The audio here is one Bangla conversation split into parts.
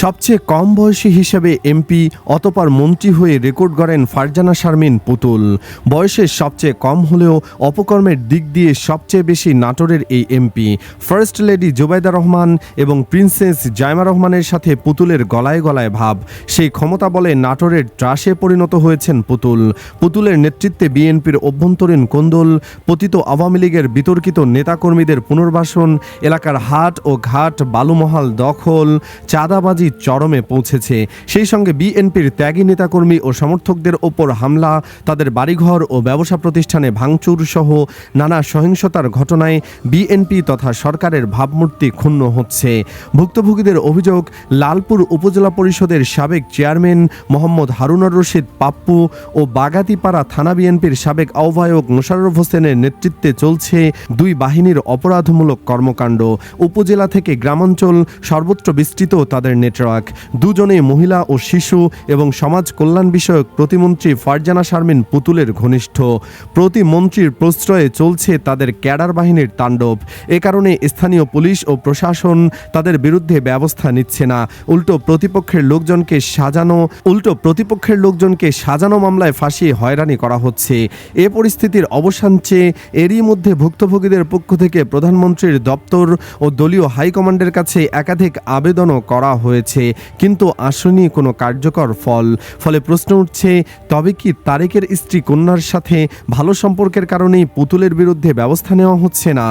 সবচেয়ে কম বয়সী হিসেবে এমপি অতঃপর মন্ত্রী হয়ে রেকর্ড গড়েন ফারজানা শারমিন পুতুল। বয়সে সবচেয়ে কম হলেও অপকর্মের দিক দিয়ে সবচেয়ে বেশি নাটোরের এই MP. First lady Zubaida Rahman এবং প্রিন্সেস জাইমা রহমানের সাথে পুতুলের গলায় গলায় ভাব। সেই ক্ষমতা বলে নাটোরের ত্রাসে পরিণত হয়েছেন পুতুল। পুতুলের নেতৃত্বে বিএনপির অভ্যন্তরীণ কোন্দল, পতিত আওয়ামী লীগের বিতর্কিত নেতাকর্মীদের পুনর্বাসন, এলাকার হাট ও ঘাট বালুমহাল দখল, চাঁদাবাজি চরমে পৌঁছেছে। সেই সঙ্গে বিএনপির ত্যাগী নেতাকর্মী ও সমর্থকদের ওপর হামলা, তাদের বাড়িঘর ও ব্যবসা প্রতিষ্ঠানে ভাঙচুর সহ নানা সহিংসতার ঘটনায় বিএনপি তথা সরকারের ভাবমূর্তি ক্ষুণ্ণ হচ্ছে। ভুক্তভোগীদের অভিযোগ, লালপুর উপজেলা পরিষদের সাবেক চেয়ারম্যান মোহাম্মদ হারুনুর রশিদ পাপ্পু ও বাগাতিপাড়া থানা বিএনপির সাবেক আহ্বায়ক মোশাররফ হোসেনের নেতৃত্বে চলছে দুই বাহিনীর অপরাধমূলক কর্মকাণ্ড। উপজেলা থেকে গ্রামাঞ্চল সর্বত্র বিস্তৃত তাদের নেটওয়ার্ক। দুজনে মহিলা ও শিশু এবং সমাজ কল্যাণ বিষয়ক প্রতিমন্ত্রী ফারজানা শারমিন পুতুলের ঘনিষ্ঠ। প্রতিমন্ত্রীর প্রশ্রয়ে চলছে তাদের ক্যাডার বাহিনীর তাণ্ডব। এ কারণে স্থানীয় পুলিশ ও প্রশাসন তাদের বিরুদ্ধে ব্যবস্থা নিচ্ছে না। উল্টো প্রতিপক্ষের লোকজনকে সাজানো মামলায় ফাঁসিয়ে হয়রানি করা হচ্ছে। এ পরিস্থিতির অবসান চেয়ে এরই মধ্যে ভুক্তভোগীদের পক্ষ থেকে প্রধানমন্ত্রীর দপ্তর ও দলীয় হাইকমান্ডের কাছে একাধিক আবেদনও করা হয়েছে, কিন্তু আসেনি কোনো কার্যকর ফলে প্রশ্ন উঠছে, তবে কি তারেকের স্ত্রী কন্যার সাথে ভালো সম্পর্কের কারণেই পুতুলের বিরুদ্ধে ব্যবস্থা নেওয়া হচ্ছে না?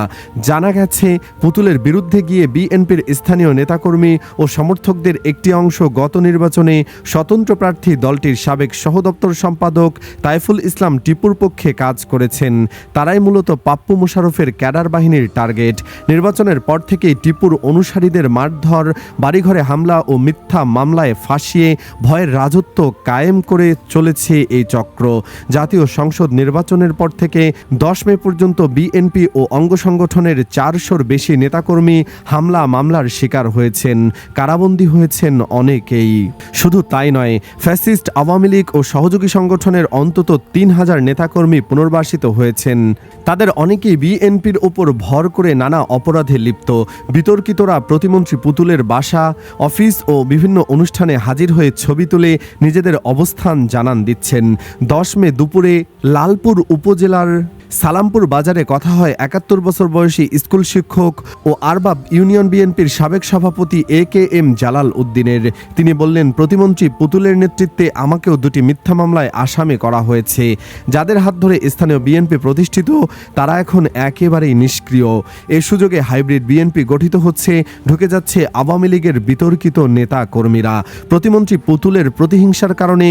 জানা গেছে, পুতুলের বিরুদ্ধে গিয়ে বিএনপির স্থানীয় নেতাকর্মী ও সমর্থকদের একটি অংশ গত নির্বাচনে স্বতন্ত্র প্রার্থী দলটির সাবেক সহদপ্তর সম্পাদক তাইফুল ইসলাম টিপুর পক্ষে কাজ করেছেন। তারাই মূলত পাপ্পু মোশাররফের ক্যাডার বাহিনীর টার্গেট। নির্বাচনের পর থেকেই টিপুর অনুসারীদের মারধর, বাড়িঘরে হামলা ও মিথ্যা মামলায় ফাঁসিয়ে ভয়ের রাজত্ব কায়েম করে চলেছে এই চক্র। জাতীয় সংসদ নির্বাচনের পর থেকে 10 মে পর্যন্ত বিএনপি ও অঙ্গ সংগঠনের 400-র বেশি নেতাকর্মী হামলা মামলার শিকার হয়েছেন, কারাবন্দী হয়েছেন অনেকেই। শুধু তাই নয়, ফ্যাসিস্ট আওয়ামী লীগ ও সহযোগী সংগঠনের অন্তত 3000 নেতাকর্মী পুনর্বাসিত হয়েছেন। তাদের অনেকেই বিএনপির ওপর ভর করে নানা অপরাধে লিপ্ত। বিতর্কিতরা প্রতিমন্ত্রী পুতুলের বাসা, অফিস ও বিভিন্ন অনুষ্ঠানে হাজির হয়ে ছবি তুলে নিজেদের অবস্থান জানান দিচ্ছেন। 10 মে দুপুরে লালপুর উপজেলার সালামপুর বাজারে কথা হয় 71 বছর বয়সী স্কুল শিক্ষক ও আরবাব ইউনিয়ন বিএনপির সাবেক সভাপতি AKM জালাল উদ্দিনের। তিনি বললেন, প্রতিমন্ত্রী পুতুলের নেতৃত্বে আমাকেও 2টি মিথ্যা মামলায় আসামি করা হয়েছে। যাদের হাত ধরে স্থানীয় বিএনপি প্রতিষ্ঠিত, তারা এখন একেবারেই নিষ্ক্রিয়। এ সুযোগে হাইব্রিড বিএনপি গঠিত হচ্ছে, ঢুকে যাচ্ছে আওয়ামী লীগের বিতর্কিত নেতা কর্মীরা। প্রতিমন্ত্রী পুতুলের প্রতিহিংসার কারণে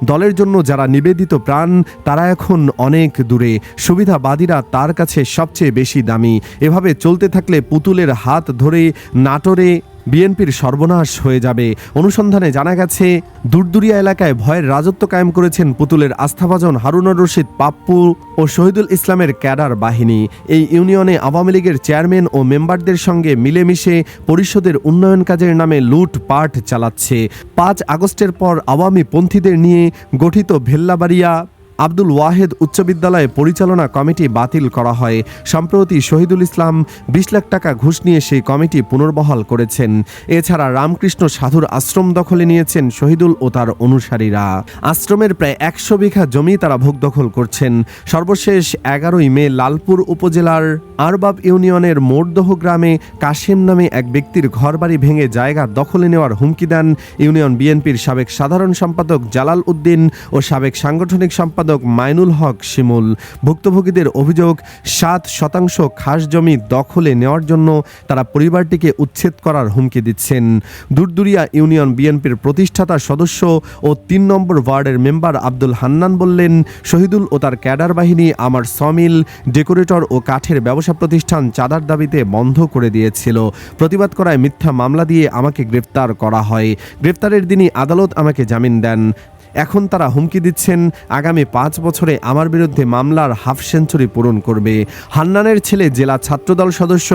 দলের জন্য যারা নিবেদিত প্রাণ, তারা এখন অনেক দূরে। সুবিধাবাদীরা তার কাছে সবচেয়ে বেশি দামি। এভাবে চলতে থাকলে পুতুলের হাত ধরে নাটোরে বিএনপির সর্বনাশ হয়ে যাবে। অনুসন্ধানে জানা গেছে, দুরদুরিয়া এলাকায় ভয়ের রাজত্ব কায়েম করেছেন পুতুলের আস্থাভাজন হারুনুর রশিদ পাপ্পু ও শহীদুল ইসলামের ক্যাডার বাহিনী। এই ইউনিয়নে আওয়ামী লীগের চেয়ারম্যান ও মেম্বারদের সঙ্গে মিলেমিশে পরিষদের উন্নয়ন কাজের নামে লুটপাট চালাচ্ছে। 5 আগস্টের পর আওয়ামী পন্থীদের নিয়ে গঠিত ভেল্লাবাড়িয়া আব্দুল ওয়াহেদ উচ্চ বিদ্যালয়ে পরিচালনা কমিটি বাতিল করা হয়। সম্প্রতি শহীদুল ইসলাম 20 লাখ টাকা ঘুষ নিয়ে সেই কমিটি পুনর্বহাল করেছেন। এছাড়া রামকৃষ্ণ সাধুর আশ্রম দখলে নিয়েছেন শহীদুল ও তার অনুসারীরা। আশ্রমের প্রায় 100 বিঘা জমি তারা ভোগ দখল করছেন। সর্বশেষ 11 মে লালপুর উপজেলার আরবাব ইউনিয়নের মোড়দহ গ্রামে কাশেম নামে এক ব্যক্তির ঘরবাড়ি ভেঙে জায়গা দখলে নেওয়ার হুমকি দেন ইউনিয়ন বিএনপির সাবেক সাধারণ সম্পাদক জালাল উদ্দিন ও সাবেক সাংগঠনিক সম্পাদক মাইনুল হক শিমুল। ভুক্তভোগীদের অভিযোগ, 7% খাস জমি দখলে নেওয়ার জন্য তারা পরিবারটিকে উচ্ছেদ করার হুমকি দিচ্ছেন। দুরদুরিয়া ইউনিয়ন বিএনপির প্রতিষ্ঠাতা সদস্য ও 3 নম্বর ওয়ার্ডের মেম্বার আব্দুল হান্নান বললেন, শহীদুল ও তার ক্যাডার বাহিনী আমার সমিল, ডেকোরেটর ও কাঠের ব্যবসা প্রতিষ্ঠান চাঁদার দাবিতে বন্ধ করে দিয়েছিল। প্রতিবাদ করায় মিথ্যা মামলা দিয়ে আমাকে গ্রেফতার করা হয়। গ্রেফতারের দিনই আদালত আমাকে জামিন দেন। এখন তারা হুমকি দিচ্ছেন, আগামী 5 বছরে আমার বিরুদ্ধে মামলার হাফ সেঞ্চুরি পূরণ করবে। হান্নানের ছেলে জেলা ছাত্রদল সদস্য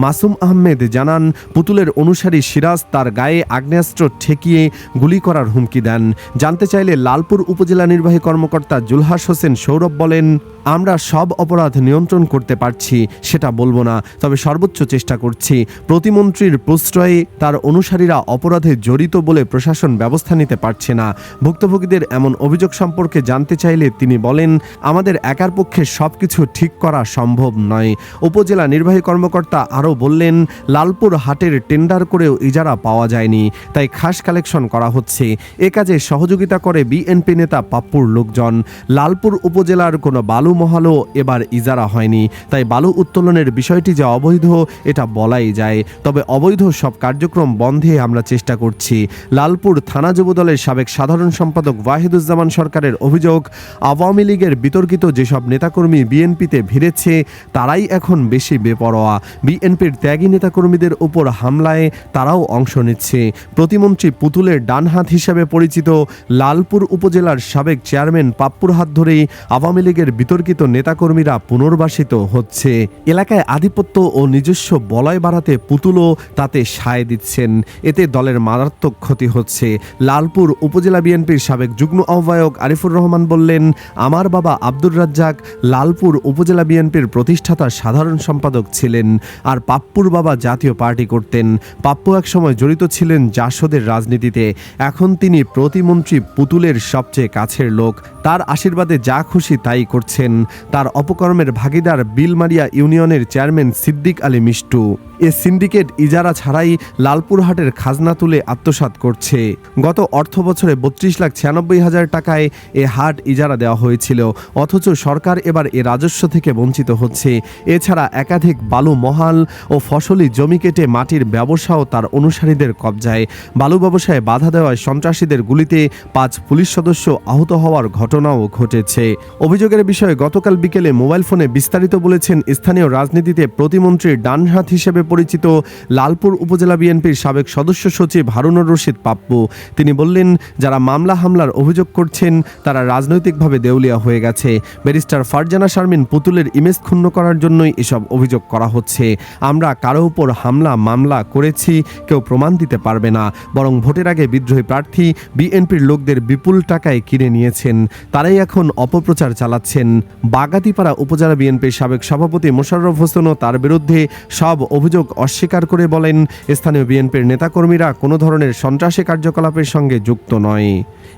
মাসুম আহমেদ জানান, পুতুলের অনুসারী সিরাজ তার গায়ে আগ্নেয়াস্ত্র ঠেকিয়ে গুলি করার হুমকি দেন। জানতে চাইলে লালপুর উপজেলা নির্বাহী কর্মকর্তা জুলহাস হোসেন সৌরভ বলেন, আমরা সব অপরাধ নিয়ন্ত্রণ করতে পারছি সেটা বলবো না, তবে সর্বোচ্চ চেষ্টা করছি। প্রতিমন্ত্রীর প্রশ্রয়ে তার অনুসারীরা অপরাধে জড়িত বলে প্রশাসন ব্যবস্থা নিতে পারছে না। ভুক্তভোগীদের এমন অভিযোগ সম্পর্কে জানতে চাইলে তিনি বলেন, আমাদের একার পক্ষে সবকিছু ঠিক করা সম্ভব নয়। উপজেলা নির্বাহী কর্মকর্তা আরও বললেন, লালপুর হাটের টেন্ডার করেও ইজারা পাওয়া যায়নি, তাই খাস কালেকশন করা হচ্ছে। এ কাজে সহযোগিতা করে বিএনপি নেতা পাপ্পুর লোকজন। লালপুর উপজেলার কোনো বালু মহালও এবার ইজারা হয়নি, তাই বালু উত্তোলনের বিষয়টি যে অবৈধ এটা বলাই যায়। তবে অবৈধ সব কার্যক্রম বন্ধে আমরা চেষ্টা করছি। লালপুর থানা যুবদলের সাবেক সাধারণ সম্পাদক ওয়াহিদুজ্জামান সরকারের অভিযোগ, আওয়ামী লীগের বিতর্কিত যেসব নেতাকর্মী বিএনপিতে ভিড়েছে তারাই এখন বেশি বেপরোয়া। বিএনপির ত্যাগী নেতাকর্মীদের উপর হামলায় তারাও অংশ নিচ্ছে। প্রতিমন্ত্রী পুতুলের ডানহাত হিসেবে পরিচিত লালপুর উপজেলার সাবেক চেয়ারম্যান পাপ্পুর হাত ধরেই আওয়ামী লীগের বিতর্কিত নেতাকর্মীরা পুনর্বাসিত হচ্ছে। এলাকায় আধিপত্য ও নিজস্ব বলয় বাড়াতে পুতুলও তাতে সায় দিচ্ছেন। এতে দলের মারাত্মক ক্ষতি হচ্ছে। লালপুর উপজেলা বিএনপির সাবেক যুগ্ম আহ্বায়ক আরিফুর রহমান বললেন, আমার বাবা আব্দুর রাজ্জাক লালপুর উপজেলা বিএনপির প্রতিষ্ঠাতা সাধারণ সম্পাদক ছিলেন, আর পাপ্পুর বাবা জাতীয় পার্টি করতেন। পাপ্পু একসময় জড়িত ছিলেন জাসদের রাজনীতিতে। এখন তিনি প্রতিমন্ত্রী পুতুলের সবচেয়ে কাছের লোক। তার আশীর্বাদে যা খুশি তাই করছেন। তার অপকর্মের ভাগিদার বিলমারিয়া ইউনিয়নের চেয়ারম্যান সিদ্দিক আলী মিষ্টু। এ সিন্ডিকেট ইজারা ছাড়াই লালপুরহাটের খাজনা তুলে আত্মসাৎ করছে। গত অর্থ বছরে 32,96,000 টাকায় এ হাট ইজারা দেওয়া হয়েছিল, অথচ সরকার এবার এ রাজস্ব থেকে বঞ্চিত হচ্ছে। এছাড়া একাধিক বালু মহাল ও ফসলি জমি কেটে মাটির ব্যবসাও তার অনুসারীদের কবজায়। বালু ব্যবসায় বাধা দেওয়ায় সন্ত্রাসীদের গুলিতে 5 পুলিশ সদস্য আহত হওয়ার ঘটনাও ঘটেছে। অভিযোগের বিষয়ে গতকাল বিকেলে মোবাইল ফোনে বিস্তারিত বলেছেন স্থানীয় রাজনীতিতে প্রতিমন্ত্রীর ডানহাত হিসেবে পরিচিত লালপুর উপজেলা বিএনপির সাবেক সদস্য সচিব হারুনুর রশিদ পাপ্পু। তিনি বললেন, যারা মামলা হামলার অভিযোগ করছেন তারা রাজনৈতিকভাবে দেউলিয়া হয়ে গেছে। ব্যারিস্টার ফারজানা শারমিন পুতুলের ইমেজ ক্ষুণ্ণ করার জন্যই এসব অভিযোগ করা হচ্ছে। আমরা কারো উপর হামলা মামলা করেছি কেউ প্রমাণ দিতে পারবে না, বরং ভোটের আগে বিদ্রোহী প্রার্থী বিএনপির লোকদের বিপুল টাকায় কিনে নিয়েছেন, তারাই এখন অপপ্রচার চালাচ্ছেন। বাগাতিপাড়া উপজেলা বিএনপির সাবেক সভাপতি মোশাররফ হোসেনও তার বিরুদ্ধে সব অভিযোগ অস্বীকার করে বলেন, স্থানীয় বিএনপির নেতাকর্মীরা কোনো ধরনের সন্ত্রাসী কার্যকলাপের সঙ্গে যুক্ত নয়।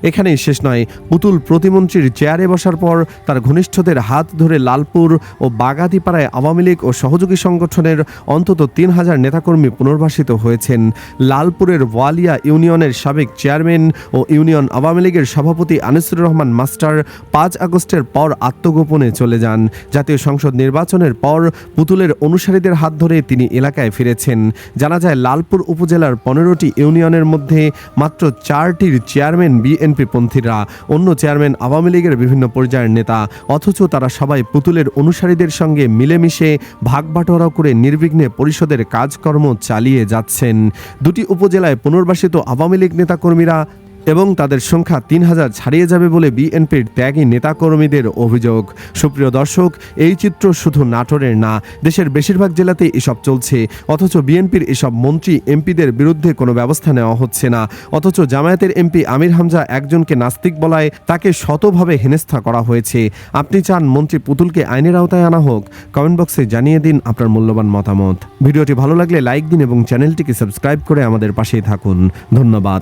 এখানেই শেষ নয়, পুতুল প্রতিমন্ত্রীর চেয়ারে বসার পর তার ঘনিষ্ঠদের হাত ধরে লালপুর ও বাগাতিপাড়ায় আওয়ামী লীগ ও সহযোগী সংগঠনের অন্তত 3,000 নেতাকর্মী পুনর্বাসিত হয়েছেন। লালপুরের ওয়ালিয়া ইউনিয়নের সাবেক চেয়ারম্যান ও ইউনিয়ন আওয়ামী লীগের সভাপতি আনিসুর রহমান মাস্টার 5 আগস্টের পর আত্মগোপনে চলে যান। জাতীয় সংসদ নির্বাচনের পর পুতুলের অনুসারীদের হাত ধরে তিনি এলাকায় ফিরেছেন। জানা যায়, লালপুর উপজেলার 15টি ইউনিয়নের মধ্যে মাত্র 4টির চেয়ারম্যান বিএনপি পন্থীরা, অন্য চেয়ারম্যান আওয়ামী লীগের বিভিন্ন পর্যায়ের নেতা, অথচ তারা সবাই পুতুলের অনুসারীদের সঙ্গে মিলেমিশে ভাগবাটোয়ারা করে নির্বিঘ্নে পরিষদের কাজকর্ম চালিয়ে যাচ্ছেন। দুটি উপজেলায় পুনর্বাসিত আওয়ামী লীগ নেতাকর্মীরা এবং তাদের সংখ্যা 3,000 ছাড়িয়ে যাবে বলে বিএনপির ত্যাগী নেতাকর্মীদের অভিযোগ। সুপ্রিয় দর্শক, এই চিত্র শুধু নাটোরের না, দেশের বেশিরভাগ জেলাতেই এসব চলছে, অথচ বিএনপির এসব মন্ত্রী এমপিদের বিরুদ্ধে কোনো ব্যবস্থা নেওয়া হচ্ছে না। অথচ জামায়াতের এমপি আমির হামজা একজনকে নাস্তিক বলায় তাকে শতভাবে হেনস্থা করা হয়েছে। আপনি চান মন্ত্রী পুতুলকে আইনের আওতায় আনা হোক? কমেন্ট বক্সে জানিয়ে দিন আপনার মূল্যবান মতামত। ভিডিওটি ভালো লাগলে লাইক দিন এবং চ্যানেলটিকে সাবস্ক্রাইব করে আমাদের পাশেই থাকুন। ধন্যবাদ।